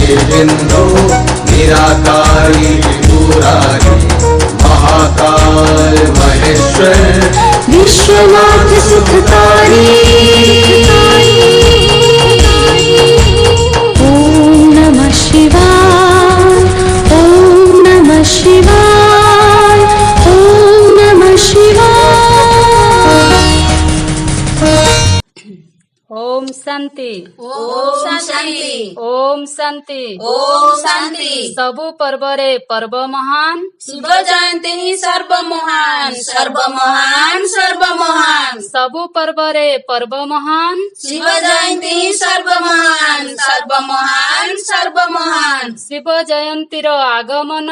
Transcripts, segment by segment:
ज्योतिर्बिंदु निराकारी त्रिपुरारी महाकाल महेश्वर विश्वनाथ सुखकारी। ओम नमः शिवाय, ओम नमः शिवाय, ओम नमः शिवाय। ओम शांति, ओम शांति, ओम शांति, ओम शांति। सबु पर्वरे पर्व महान, शिव जयंती ही सर्व महान, सर्व महान, सर्व महान। सबु पर्वरे पर्व महान, शिव जयंती ही सर्व महान, सर्व महान, सर्व महान। शिव जयंतीर आगमन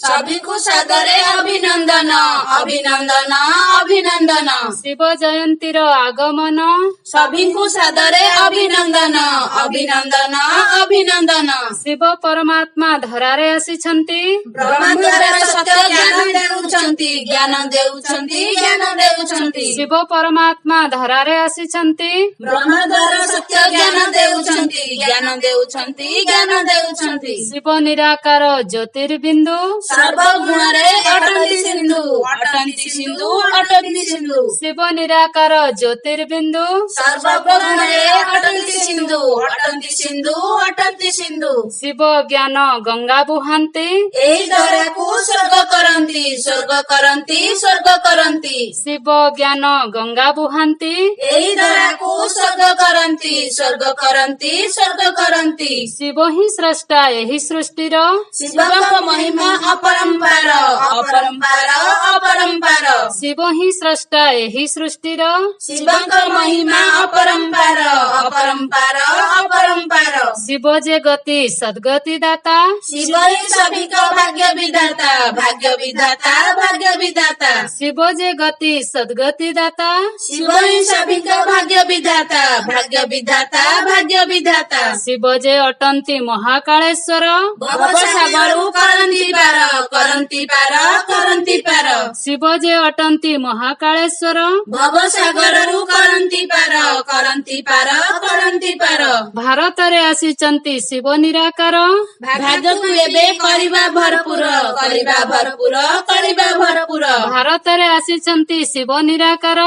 सभी को सादरे अभिनंदन, अभिनंदन, अभिनंदन। शिव जयंतीर आगमन सभी को सादरे अभिनंदन, अभिनंदन, अभिनंदन। शिव परमात्मा धरारे आसिछन्ति, ब्रह्म द्वारा सत्य ज्ञान देउछन्ति, ज्ञान देउछन्ति, ज्ञान देउछन्ति। शिव परमात्मा धरारे आसिछन्ति, ब्रह्म द्वारा सत्य ज्ञान देउछन्ति, ज्ञान देउछन्ति, ज्ञान देउछन्ति। शिव निराकार ज्योतिर्बिंदु सर्व गुणरे अटन्ति सिन्धु, अटन्ति सिन्धु, अटन्ति सिन्धु। शिव निराकार ज्योतिर्बिंदु सर्व गुणरे अटन्ति सिन्धु, अटन्ति सिन्धु, अटन्ति सिन्धु। शिव ज्ञान गंगा बुहान्ति, एही धराको स्वर्ग करन्ति, स्वर्ग करन्ति, स्वर्ग करन्ति। शिव ज्ञान गंगा बुहान्ति, एही धराको स्वर्ग करन्ति, स्वर्ग करन्ति, स्वर्ग करन्ति। शिव ही स्रष्टा यही सृष्टिर शिवको महिमा अपरम्पार, अपरम्पार, अपरम्पार। शिव ही स्रष्टा यही सृष्टिर शिवको महिमा अपरम्पार, अपरम्पार, अपरम्पार। शिव जे गति सद्गति दाता, शिव ही सबैको भाग्य विधाता, भाग्य विधाता, भाग्य विधाता। शिव जे गति सद्गति दाता, शिव ही सबैको भाग्य विधाता, भाग्य विधाता, भाग्य विधाता। शिव जे अटन्ति महाकालेश्वर, भवसागरु करन्ति पार, करन्ति पार, करन्ति पार। शिव जे अटन्ति महाकालेश्वर, भवसागरु करन्ति पार, करन्ति पार, करन्ति पार। भारतरे आसिचन्ति शिव निराकार, भाग्यକୁ ଏବେ କରିବା ଭରପୁର, କରିବା ଭରପୁର, କରିବା ଭରପୁର। ଭାରତରେ ଆସିଛନ୍ତି ଶିବ ନିରାକାର,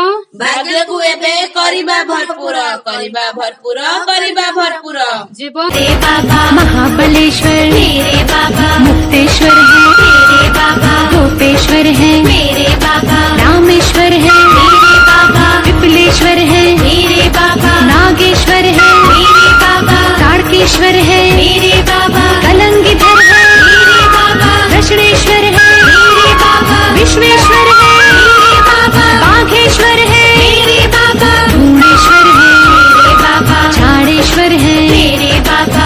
ଭାଗ୍ୟକୁ ଏବେ କରିବା ଭରପୁର, କରିବା ଭରପୁର, କରିବା ଭରପୁର। ଜୀବନ बाबा महाबलेश्वर मेरे बाबा, मुक्तेश्वर है मेरे बाबा, गोपेश्वर है मेरे बाबा, रामेश्वर है मेरे बाबा, विपुलेश्वर है मेरे बाबा, नागेश्वर है मेरे बाबा, तारकेश्वर है मेरे बाबा, कलंगीधर है मेरे बाबा, दक्षिणेश्वर है मेरे बाबा, विश्वेश्वर है मेरे बाबा, बाघेश्वर है मेरे बाबा, भुवनेश्वर है मेरे बाबा, झाड़ेश्वर है मेरे बाबा,